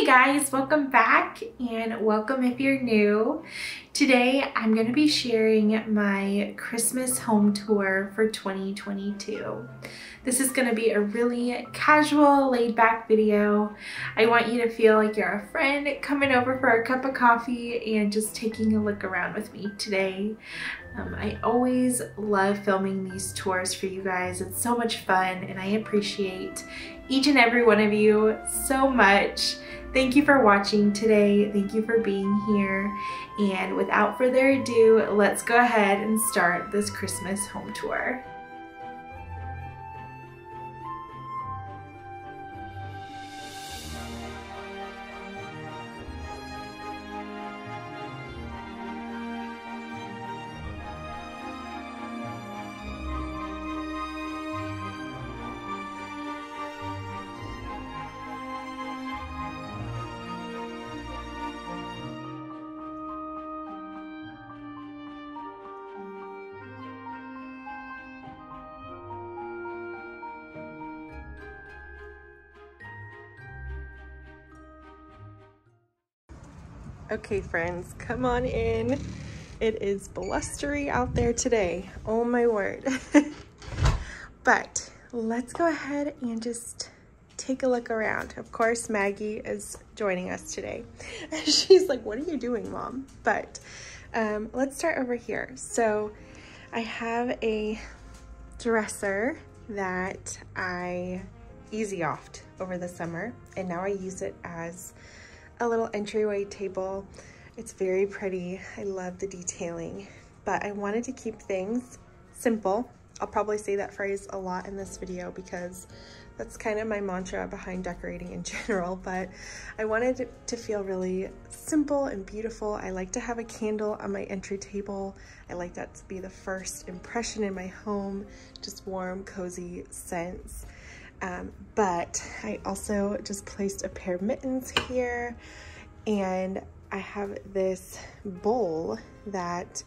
Hey guys, welcome back and welcome if you're new. Today I'm going to be sharing my Christmas home tour for 2022. This is going to be a really casual, laid-back video. I want you to feel like you're a friend coming over for a cup of coffee and just taking a look around with me today. I always love filming these tours for you guys. It's so much fun and I appreciate each and every one of you so much. Thank you for watching today. Thank you for being here. And without further ado, let's go ahead and start this Christmas home tour. Okay friends, come on in. It is blustery out there today. Oh my word. But let's go ahead and just take a look around. Of course, Maggie is joining us today. She's like, what are you doing, Mom? But let's start over here. So I have a dresser that I easy-offed over the summer, and now I use it as a little entryway table. It's very pretty. I love the detailing, but I wanted to keep things simple. I'll probably say that phrase a lot in this video because that's kind of my mantra behind decorating in general, but I wanted it to feel really simple and beautiful. I like to have a candle on my entry table. I like that to be the first impression in my home, just warm, cozy scents. But I also just placed a pair of mittens here, and I have this bowl that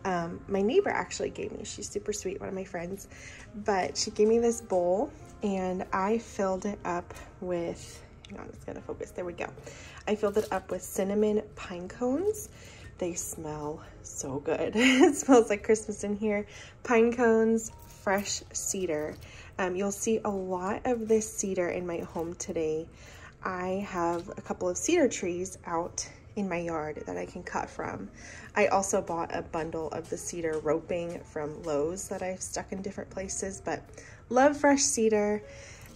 my neighbor actually gave me. She's super sweet, one of my friends, but she gave me this bowl and I filled it up with, hang on, it's gonna focus, there we go. I filled it up with cinnamon pine cones. They smell so good. It smells like Christmas in here. Pine cones, fresh cedar. You'll see a lot of this cedar in my home today. I have a couple of cedar trees out in my yard that I can cut from. I also bought a bundle of the cedar roping from Lowe's that I've stuck in different places, but love fresh cedar.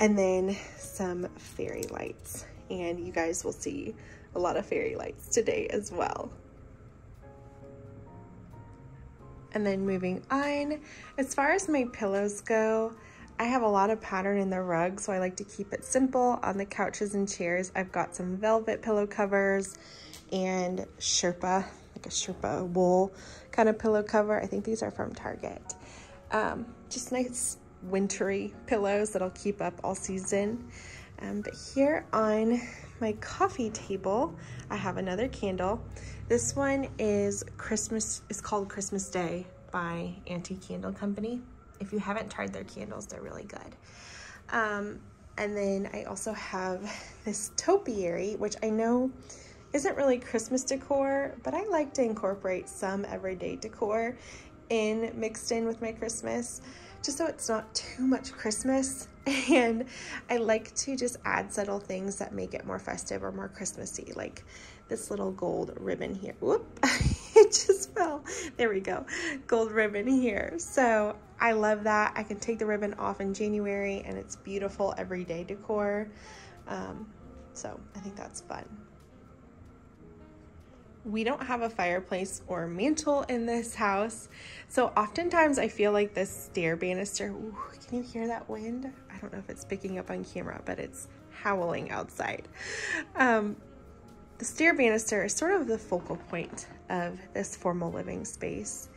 And then some fairy lights. And you guys will see a lot of fairy lights today as well. And then moving on, as far as my pillows go, I have a lot of pattern in the rug, so I like to keep it simple. On the couches and chairs, I've got some velvet pillow covers and Sherpa, like a Sherpa wool kind of pillow cover. I think these are from Target. Just nice wintry pillows that'll keep up all season. But here on my coffee table, I have another candle. This one is called Christmas Day by Auntie Candle Company. If you haven't tried their candles, they're really good. And then I also have this topiary, which I know isn't really Christmas decor, but I like to incorporate some everyday decor mixed in with my Christmas, just so it's not too much Christmas. And I like to just add subtle things that make it more festive or more Christmassy, like this little gold ribbon here. Whoop, it just fell. There we go, gold ribbon here. So I love that. I can take the ribbon off in January and it's beautiful everyday decor. So I think that's fun. We don't have a fireplace or mantle in this house, so oftentimes I feel like this stair banister, ooh, can you hear that wind? I don't know if it's picking up on camera, but it's howling outside. The stair banister is sort of the focal point of this formal living space.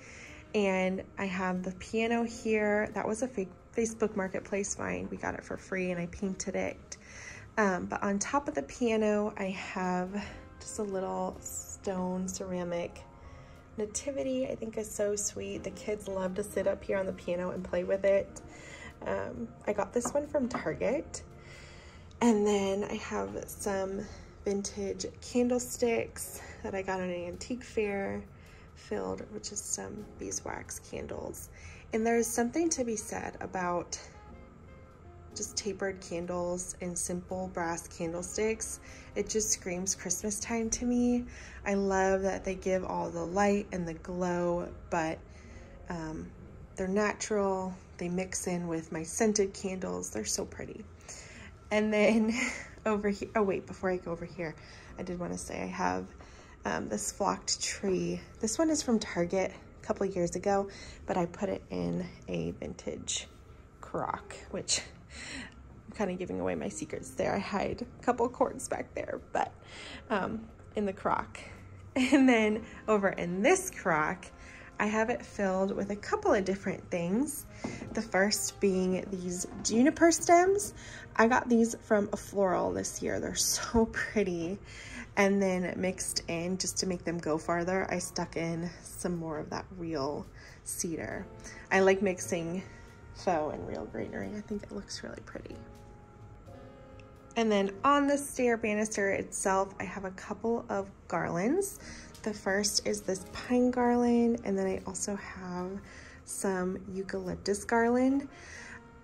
And I have the piano here. That was a Facebook Marketplace find. We got it for free and I painted it. But on top of the piano, I have just a little stone ceramic nativity. I think is so sweet. The kids love to sit up here on the piano and play with it. I got this one from Target. And then I have some vintage candlesticks that I got at an antique fair, filled with just some beeswax candles. And there's something to be said about just tapered candles and simple brass candlesticks. It just screams Christmas time to me. I love that they give all the light and the glow, but they're natural. They mix in with my scented candles. They're so pretty. And then over here, oh wait, before I go over here, I did want to say I have this flocked tree. This one is from Target a couple of years ago, but I put it in a vintage crock, which I'm kind of giving away my secrets there. I hide a couple cords back there, but in the crock. And then over in this crock, I have it filled with a couple of different things. The first being these juniper stems. I got these from a floral this year. They're so pretty. And then mixed in, just to make them go farther, I stuck in some more of that real cedar. I like mixing faux and real greenery. I think it looks really pretty. And then on the stair banister itself, I have a couple of garlands. The first is this pine garland, and then I also have some eucalyptus garland.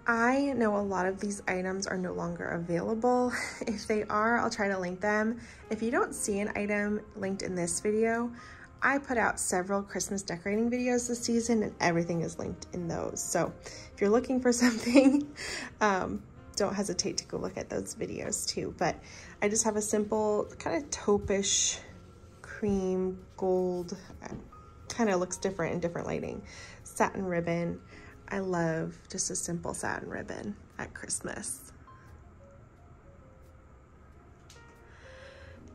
I know a lot of these items are no longer available. If they are, I'll try to link them. If you don't see an item linked in this video, I put out several Christmas decorating videos this season and everything is linked in those. So if you're looking for something, don't hesitate to go look at those videos too. But I just have a simple kind of taupe-ish cream gold, kind of looks different in different lighting, satin ribbon. I love just a simple satin ribbon at Christmas.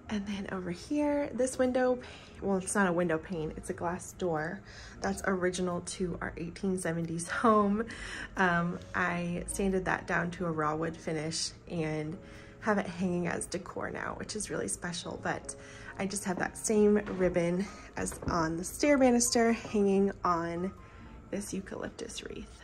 And then over here, this window, well, it's not a window pane, it's a glass door that's original to our 1870s home. I sanded that down to a raw wood finish and have it hanging as decor now, which is really special. But I just have that same ribbon as on the stair banister hanging on this eucalyptus wreath.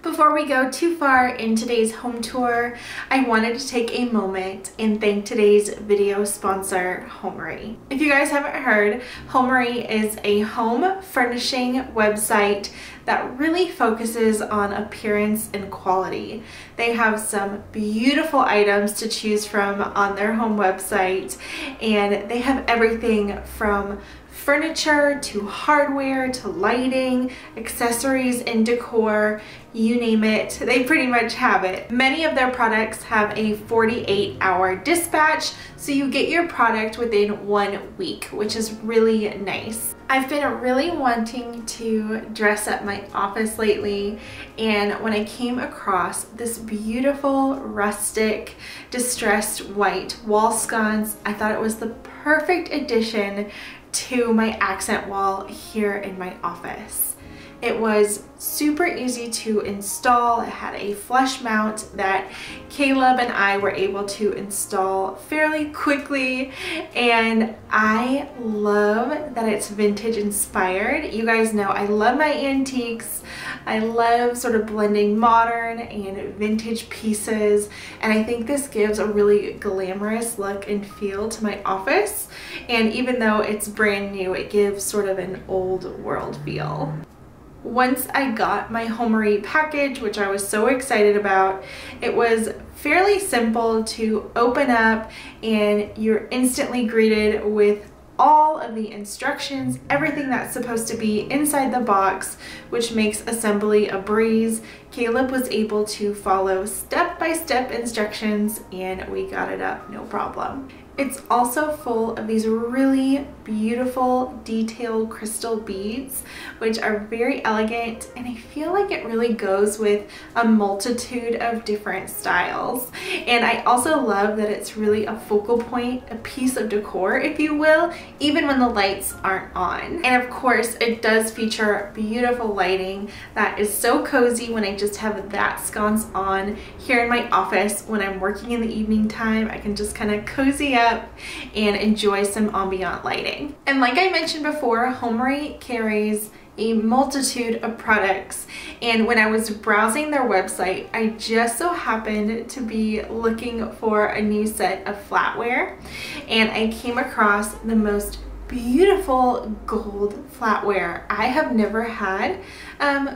Before we go too far in today's home tour, I wanted to take a moment and thank today's video sponsor, Homery. If you guys haven't heard, Homery is a home furnishing website that really focuses on appearance and quality. They have some beautiful items to choose from on their home website, and they have everything from furniture to hardware to lighting, accessories and decor, you name it, they pretty much have it. Many of their products have a 48-hour dispatch, so you get your product within 1 week, which is really nice. I've been really wanting to dress up my office lately, and when I came across this beautiful rustic distressed white wall sconce, I thought it was the perfect addition to my accent wall here in my office. It was super easy to install. It had a flush mount that Caleb and I were able to install fairly quickly, and I love that it's vintage inspired. You guys know I love my antiques. I love sort of blending modern and vintage pieces, and I think this gives a really glamorous look and feel to my office. And even though it's brand new, it gives sort of an old world feel. Once I got my Homery package, which I was so excited about, it was fairly simple to open up, and you're instantly greeted with all of the instructions, everything that's supposed to be inside the box, which makes assembly a breeze. Caleb was able to follow step-by-step instructions, and we got it up no problem. It's also full of these really beautiful detailed crystal beads, which are very elegant, and I feel like it really goes with a multitude of different styles. And I also love that it's really a focal point, a piece of decor, if you will, even when the lights aren't on. And of course, it does feature beautiful lighting that is so cozy when I just have that sconce on here in my office. When I'm working in the evening time, I can just kind of cozy up and enjoy some ambient lighting. And like I mentioned before, Homery carries a multitude of products, and when I was browsing their website, I just so happened to be looking for a new set of flatware, and I came across the most beautiful gold flatware. I have never had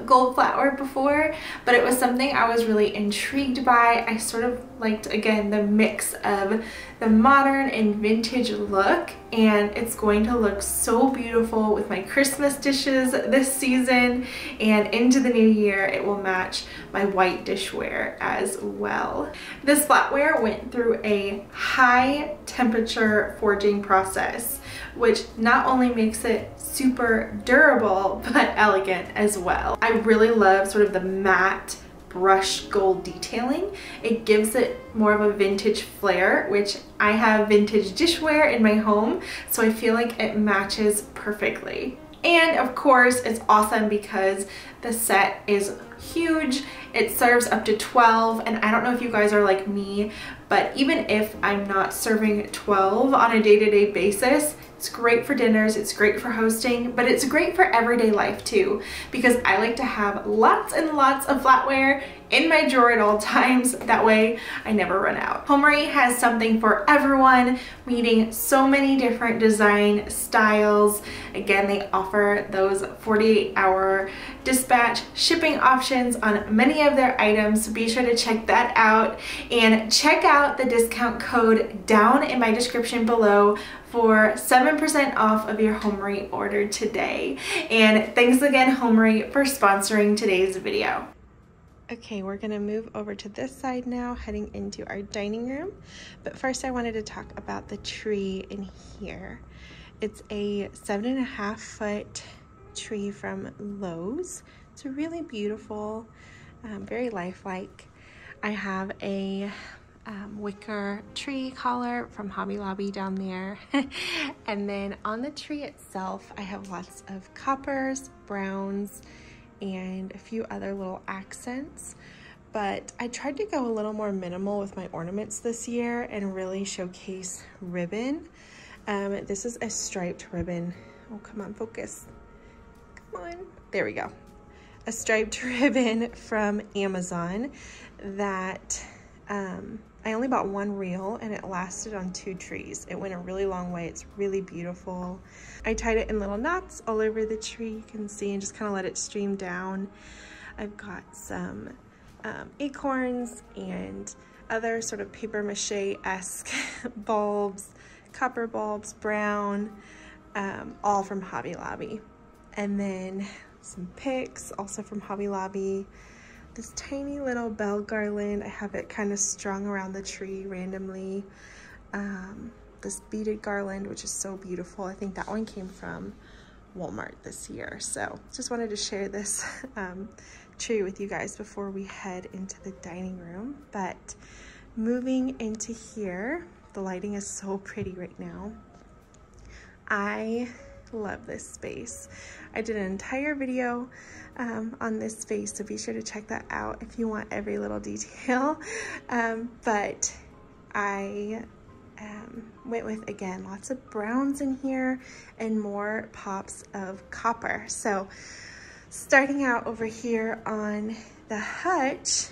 gold flatware before, but it was something I was really intrigued by. I sort of liked, again, the mix of the modern and vintage look, and it's going to look so beautiful with my Christmas dishes this season, and into the new year it will match my white dishware as well. This flatware went through a high temperature forging process, which not only makes it super durable but elegant as well. I really love sort of the matte brushed gold detailing. It gives it more of a vintage flair, which I have vintage dishware in my home, so I feel like it matches perfectly. And of course, it's awesome because the set is huge. It serves up to 12, and I don't know if you guys are like me, but even if I'm not serving 12 on a day-to-day basis, it's great for dinners, it's great for hosting, but it's great for everyday life too, because I like to have lots and lots of flatware in my drawer at all times. That way I never run out. Homery has something for everyone, meeting so many different design styles. Again, they offer those 48-hour dispatch shipping options on many of their items, so be sure to check that out, and check out the discount code down in my description below for 7% off of your Homery order today. And thanks again, Homery, for sponsoring today's video. Okay, we're gonna move over to this side now, heading into our dining room. But first I wanted to talk about the tree in here. It's a 7.5 foot tree from Lowe's. It's really beautiful, very lifelike. I have a wicker tree collar from Hobby Lobby down there. And then on the tree itself, I have lots of coppers, browns, and a few other little accents. But I tried to go a little more minimal with my ornaments this year and really showcase ribbon. This is a striped ribbon. Oh, come on, focus. Come on. There we go. A striped ribbon from Amazon that I only bought one reel, and it lasted on 2 trees. It went a really long way. It's really beautiful. I tied it in little knots all over the tree, you can see, and just kind of let it stream down. I've got some acorns and other sort of paper mache-esque bulbs, copper bulbs, brown, all from Hobby Lobby. And then some picks, also from Hobby Lobby. This tiny little bell garland, I have it kind of strung around the tree randomly. This beaded garland, which is so beautiful. I think that one came from Walmart this year. So just wanted to share this tree with you guys before we head into the dining room. But moving into here, the lighting is so pretty right now. I love this space. I did an entire video on this space, so be sure to check that out if you want every little detail. But I went with, again, lots of browns in here and more pops of copper. So starting out over here on the hutch,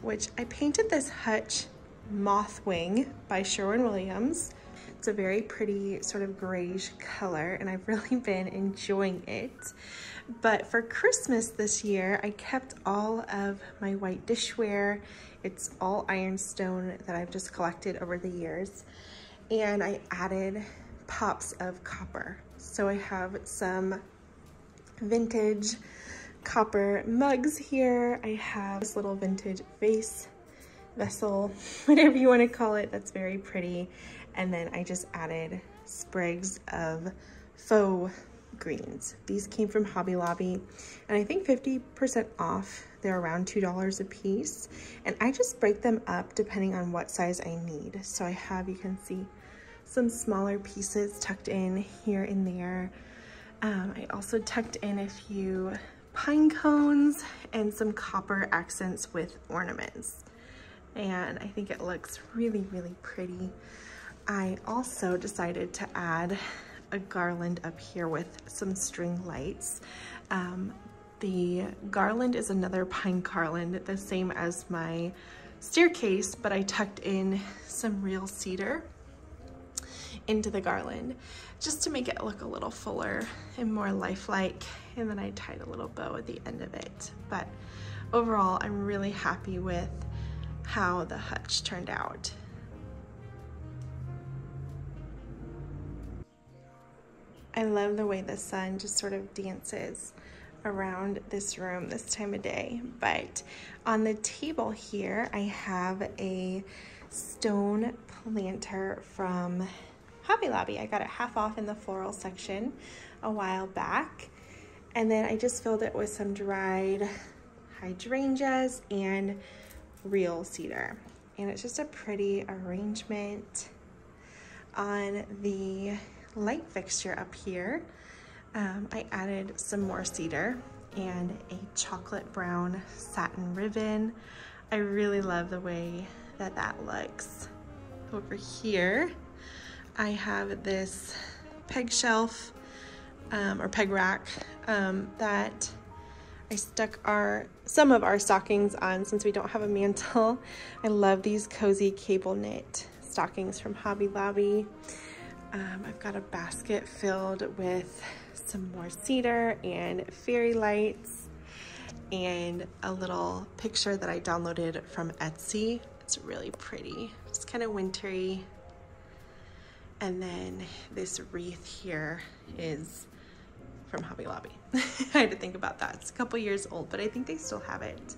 which I painted this hutch Moth Wing by Sherwin-Williams. It's a very pretty sort of grayish color, and I've really been enjoying it. But for Christmas this year, I kept all of my white dishware. It's all ironstone that I've just collected over the years. And I added pops of copper. So I have some vintage copper mugs here. I have this little vintage vase vessel, whatever you want to call it. That's very pretty. And then I just added sprigs of faux greens. These came from Hobby Lobby, and I think 50% off. They're around $2 a piece, and I just break them up depending on what size I need. So I have, you can see, some smaller pieces tucked in here and there. I also tucked in a few pine cones and some copper accents with ornaments, and I think it looks really, really pretty. I also decided to add a garland up here with some string lights. The garland is another pine garland, the same as my staircase, but I tucked in some real cedar into the garland just to make it look a little fuller and more lifelike. And then I tied a little bow at the end of it. But overall, I'm really happy with how the hutch turned out. I love the way the sun just sort of dances around this room this time of day. But on the table here, I have a stone planter from Hobby Lobby. I got it half off in the floral section a while back. And then I just filled it with some dried hydrangeas and real cedar. And it's just a pretty arrangement. On the light fixture up here, I added some more cedar and a chocolate brown satin ribbon. I really love the way that that looks. Over here, I have this peg shelf or peg rack that I stuck some of our stockings on since we don't have a mantle. I love these cozy cable knit stockings from Hobby Lobby. I've got a basket filled with some more cedar and fairy lights and a little picture that I downloaded from Etsy. It's really pretty. It's kind of wintry. And then this wreath here is from Hobby Lobby. I had to think about that. It's a couple years old, but I think they still have it.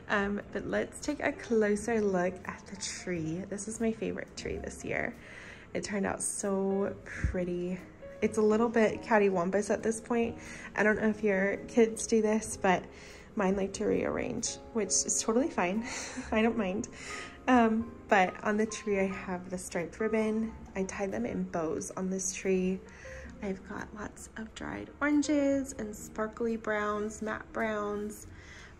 But let's take a closer look at the tree. This is my favorite tree this year. It turned out so pretty. It's a little bit cattywampus at this point. I don't know if your kids do this, but mine like to rearrange, which is totally fine. I don't mind. But on the tree, I have the striped ribbon. I tied them in bows on this tree. I've got lots of dried oranges and sparkly browns, matte browns,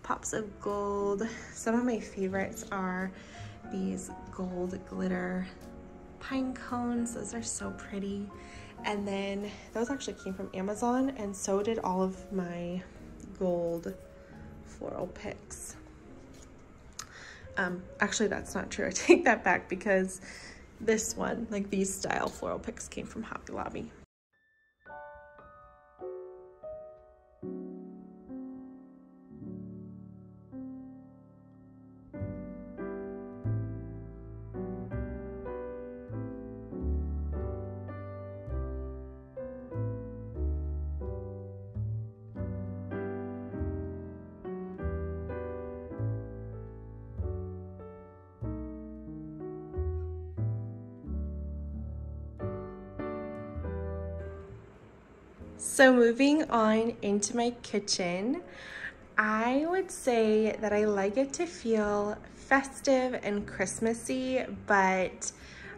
pops of gold. Some of my favorites are these gold glitter pine cones. Those are so pretty. And then those actually came from Amazon, and so did all of my gold floral picks. Actually, that's not true. I take that back because this one, like these style floral picks, came from Hobby Lobby. So moving on into my kitchen, I would say that I like it to feel festive and Christmassy, but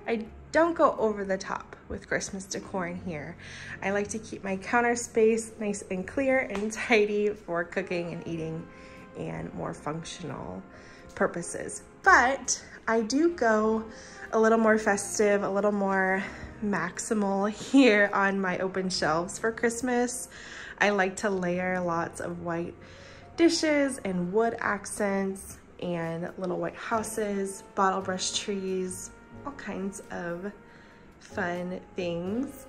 I don't go over the top with Christmas decor in here. I like to keep my counter space nice and clear and tidy for cooking and eating and more functional purposes. But I do go a little more festive, a little more maximal here on my open shelves for Christmas. I like to layer lots of white dishes and wood accents and little white houses, bottle brush trees, all kinds of fun things.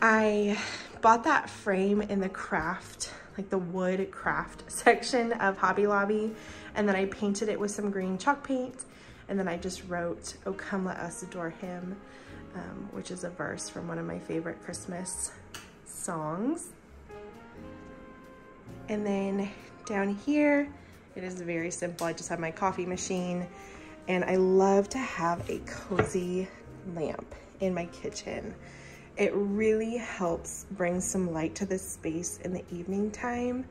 I bought that frame in the craft, like the wood craft section of Hobby Lobby, and then I painted it with some green chalk paint, and then I just wrote, "Oh, come let us adore him," which is a verse from one of my favorite Christmas songs. And then down here, it is very simple. I just have my coffee machine and I love to have a cozy lamp in my kitchen. It really helps bring some light to this space in the evening time.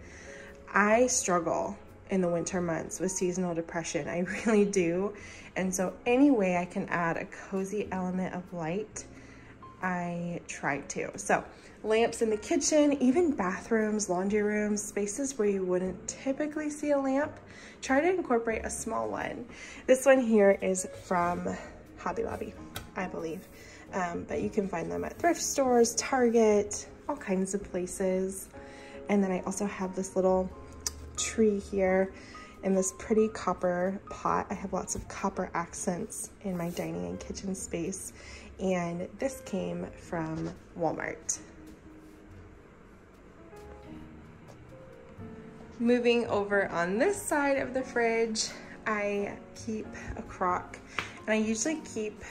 I struggle in the winter months with seasonal depression. I really do. And so any way I can add a cozy element of light, I try to. So lamps in the kitchen, even bathrooms, laundry rooms, spaces where you wouldn't typically see a lamp, try to incorporate a small one. This one here is from Hobby Lobby, I believe. But you can find them at thrift stores, Target, all kinds of places. And then I also have this little tree here in this pretty copper pot. I have lots of copper accents in my dining and kitchen space, and this came from Walmart. Moving over on this side of the fridge, I keep a crock, and I usually keep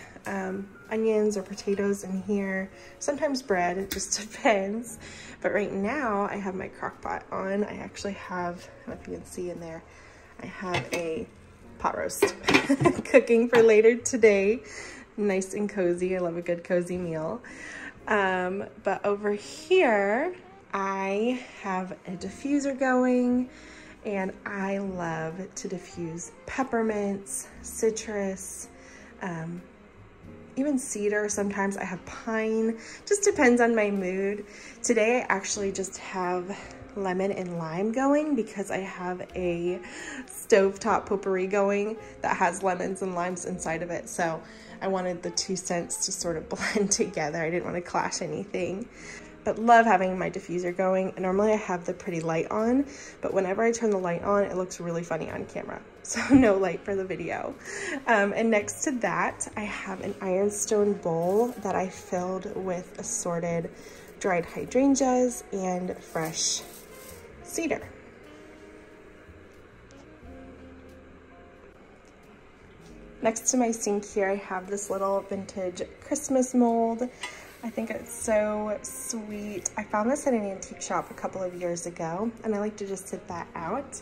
onions or potatoes in here, sometimes bread, it just depends. But right now I have my crock pot on. I actually have, I don't know if you can see in there, I have a pot roast cooking for later today. Nice and cozy. I love a good cozy meal. But over here, I have a diffuser going, and I love to diffuse peppermints, citrus, even cedar. Sometimes I have pine, just depends on my mood. Today I actually just have lemon and lime going because I have a stovetop potpourri going that has lemons and limes inside of it. So I wanted the two scents to sort of blend together. I didn't want to clash anything. But love having my diffuser going. And normally I have the pretty light on, but whenever I turn the light on, it looks really funny on camera. So no light for the video. And next to that, I have an ironstone bowl that I filled with assorted dried hydrangeas and fresh cedar. Next to my sink here, I have this little vintage Christmas mold. I think it's so sweet. I found this at an antique shop a couple of years ago, and I like to just sit that out.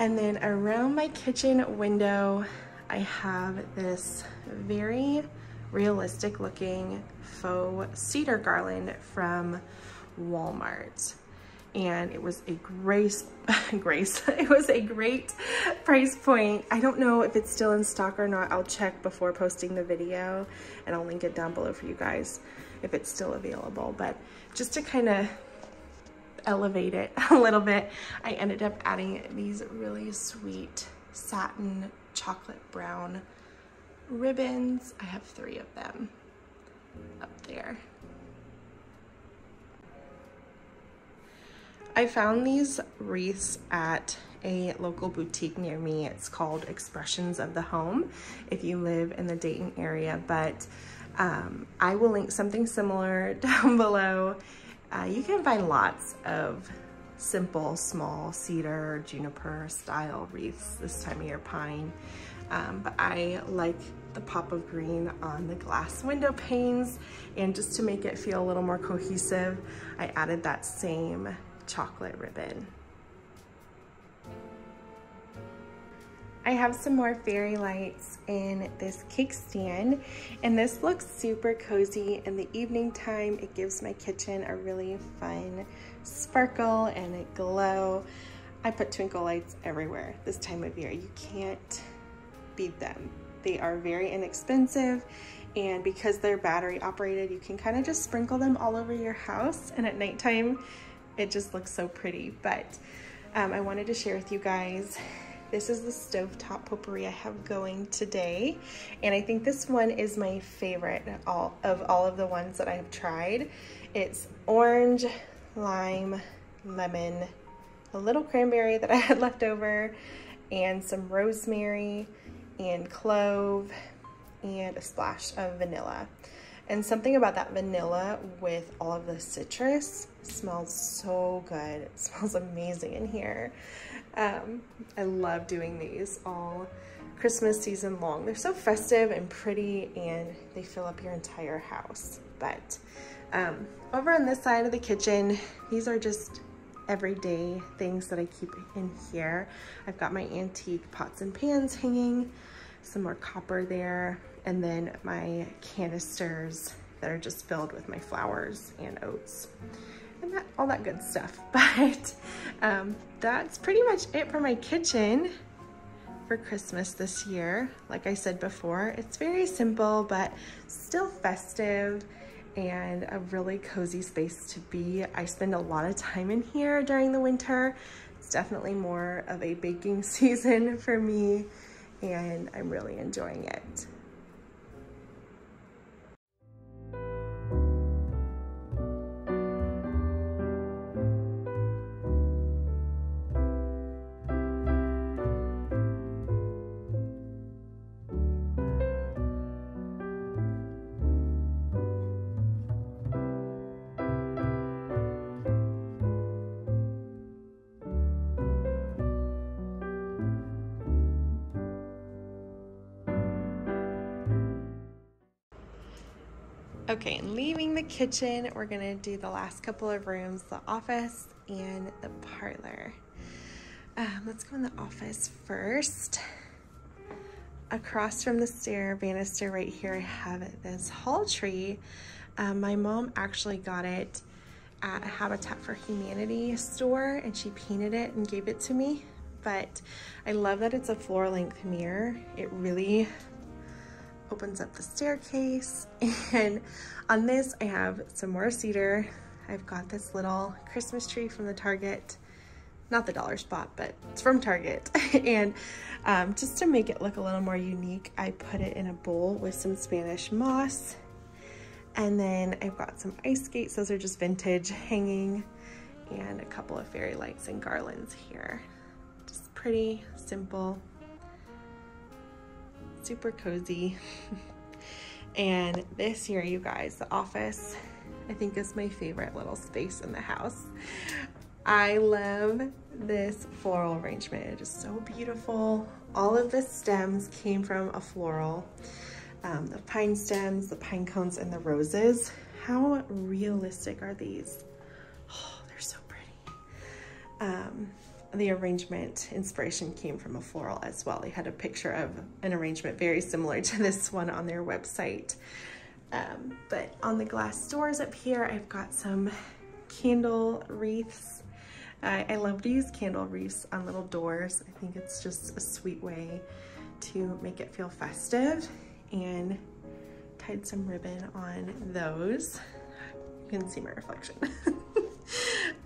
And then around my kitchen window, I have this very realistic looking faux cedar garland from Walmart. And it was a it was a great price point. I don't know if it's still in stock or not. I'll check before posting the video, and I'll link it down below for you guys if it's still available. But just to kind of elevate it a little bit, I ended up adding these really sweet satin chocolate brown ribbons. I have 3 of them up there. I found these wreaths at a local boutique near me. It's called Expressions of the Home if you live in the Dayton area, but I will link something similar down below. You can find lots of simple, small cedar, juniper style wreaths this time of year, pine. But I like the pop of green on the glass window panes, and just to make it feel a little more cohesive, I added that same chocolate ribbon. I have some more fairy lights in this cake stand, and this looks super cozy in the evening time. It gives my kitchen a really fun sparkle and a glow. I put twinkle lights everywhere this time of year. You can't beat them. They are very inexpensive, and because they're battery operated, you can kind of just sprinkle them all over your house, and at nighttime it just looks so pretty. But I wanted to share with you guys, this is the stovetop potpourri I have going today, and I think this one is my favorite of all of the ones that I have tried. It's orange, lime, lemon, a little cranberry that I had left over, and some rosemary and clove, and a splash of vanilla. And something about that vanilla with all of the citrus smells so good. It smells amazing in here. I love doing these all Christmas season long. They're so festive and pretty, and they fill up your entire house. But over on this side of the kitchen, these are just everyday things that I keep in here. I've got my antique pots and pans hanging some more copper there, and then my canisters that are just filled with my flours and oats and all that good stuff. But that's pretty much it for my kitchen for Christmas this year. Like I said before, it's very simple but still festive and a really cozy space to be. I spend a lot of time in here during the winter. It's definitely more of a baking season for me, and I'm really enjoying it. Okay, and leaving the kitchen, we're gonna do the last couple of rooms, the office and the parlor. Let's go in the office first. Across from the banister right here, I have this hall tree. My mom actually got it at a Habitat for Humanity store, and she painted it and gave it to me. But I love that it's a floor length mirror. It really opens up the staircase. And on this, I have some more cedar. I've got this little Christmas tree from the Target, not the dollar spot, but it's from Target. And just to make it look a little more unique, I put it in a bowl with some Spanish moss. And then I've got some ice skates. Those are just vintage hanging, and a couple of fairy lights and garlands here. Just pretty simple, super cozy. And this here, you guys, the office, I think is my favorite little space in the house. I love this floral arrangement. It is so beautiful. All of the stems came from a floral. The pine stems, the pine cones, and the roses. How realistic are these? Oh, they're so pretty. The arrangement inspiration came from a floral as well. They had a picture of an arrangement very similar to this one on their website. But on the glass doors up here, I've got some candle wreaths. I love to use candle wreaths on little doors. I think it's just a sweet way to make it feel festive, and tied some ribbon on those. You can see my reflection.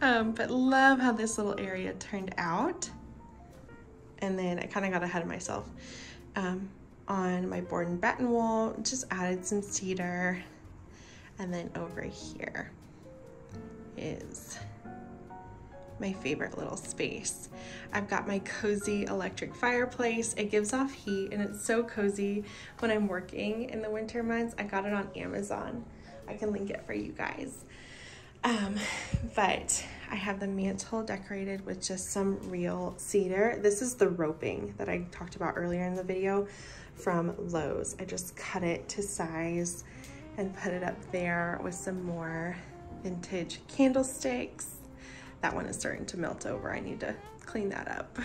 But love how this little area turned out. And then I kind of got ahead of myself. On my board and batten wall, just added some cedar. And then over here is my favorite little space. I've got my cozy electric fireplace. It gives off heat and it's so cozy when I'm working in the winter months. I got it on Amazon. I can link it for you guys. But I have the mantle decorated with just some real cedar. This is the roping that I talked about earlier in the video from Lowe's. I just cut it to size and put it up there with some more vintage candlesticks. That one is starting to melt over. I need to clean that up.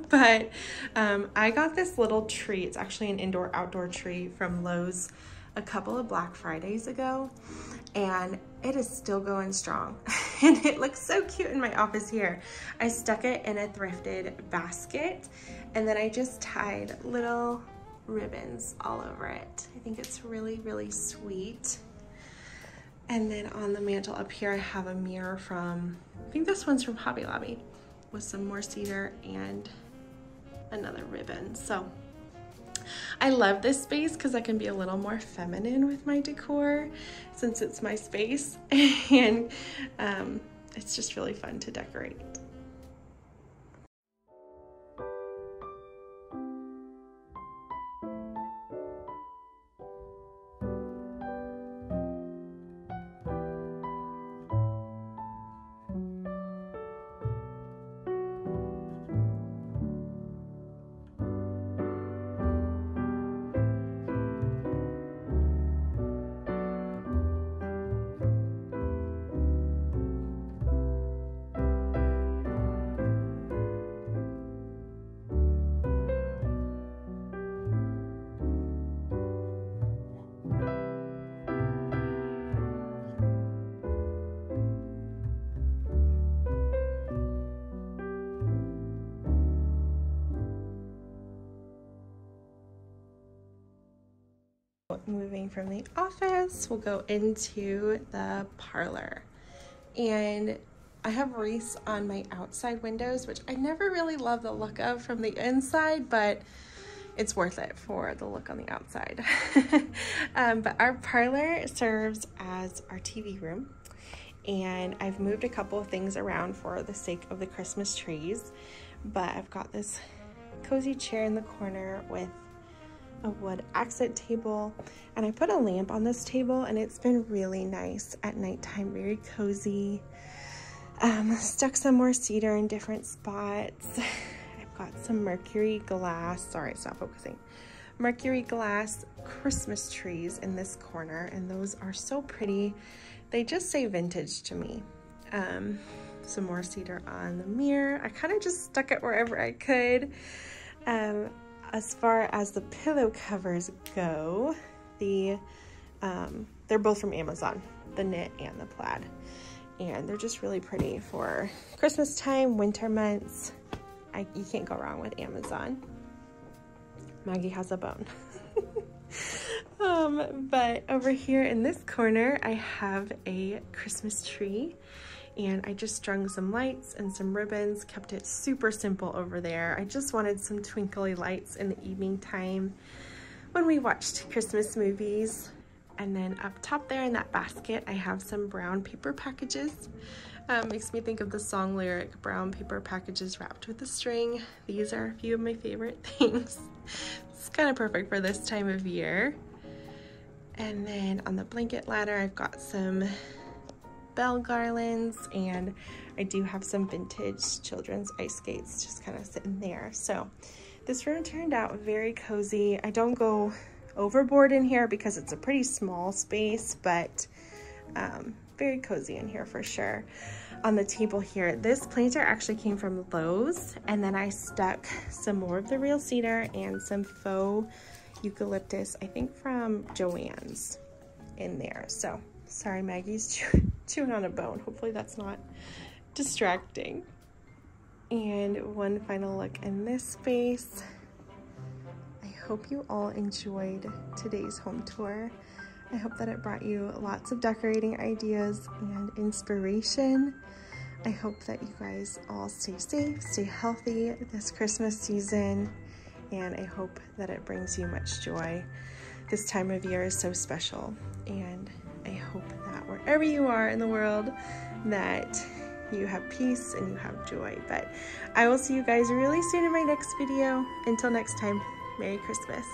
But I got this little tree. It's actually an indoor-outdoor tree from Lowe's a couple of Black Fridays ago, and it is still going strong. And it looks so cute in my office here. I stuck it in a thrifted basket, and then I just tied little ribbons all over it. I think it's really, really sweet. And then on the mantle up here, I have a mirror from, I think this one's from Hobby Lobby, with some more cedar and another ribbon. So I love this space because I can be a little more feminine with my decor since it's my space. And it's just really fun to decorate. moving from the office, we'll go into the parlor. And I have wreaths on my outside windows, which I never really love the look of from the inside, but it's worth it for the look on the outside. But our parlor serves as our TV room, and I've moved a couple of things around for the sake of the Christmas trees. But I've got this cozy chair in the corner with a wood accent table, and I put a lamp on this table, and it's been really nice at nighttime, very cozy. Stuck some more cedar in different spots. I've got some mercury glass, sorry, it's not focusing. Mercury glass Christmas trees in this corner, and those are so pretty. They just say vintage to me. Some more cedar on the mirror. I kind of just stuck it wherever I could. As far as the pillow covers go, they're both from Amazon, the knit and the plaid. And they're just really pretty for Christmas time, winter months. You can't go wrong with Amazon. Maggie has a bone. But over here in this corner, I have a Christmas tree, and I just strung some lights and some ribbons, kept it super simple over there. I just wanted some twinkly lights in the evening time when we watched Christmas movies. And then up top there in that basket, I have some brown paper packages. Makes me think of the song lyric, brown paper packages wrapped with a string. These are a few of my favorite things. It's kind of perfect for this time of year. And then on the blanket ladder, I've got some bell garlands, and I do have some vintage children's ice skates just kind of sitting there. So this room turned out very cozy. I don't go overboard in here because it's a pretty small space, but very cozy in here for sure. On the table here, this planter actually came from Lowe's, and then I stuck some more of the real cedar and some faux eucalyptus, I think from Joann's, in there. So sorry, Maggie's chewing on a bone. Hopefully that's not distracting. And one final look in this space. I hope you all enjoyed today's home tour. I hope that it brought you lots of decorating ideas and inspiration. I hope that you guys all stay safe, stay healthy this Christmas season, and I hope that it brings you much joy. This time of year is so special, and I hope that wherever you are in the world, that you have peace and you have joy. But I will see you guys really soon in my next video. Until next time, Merry Christmas.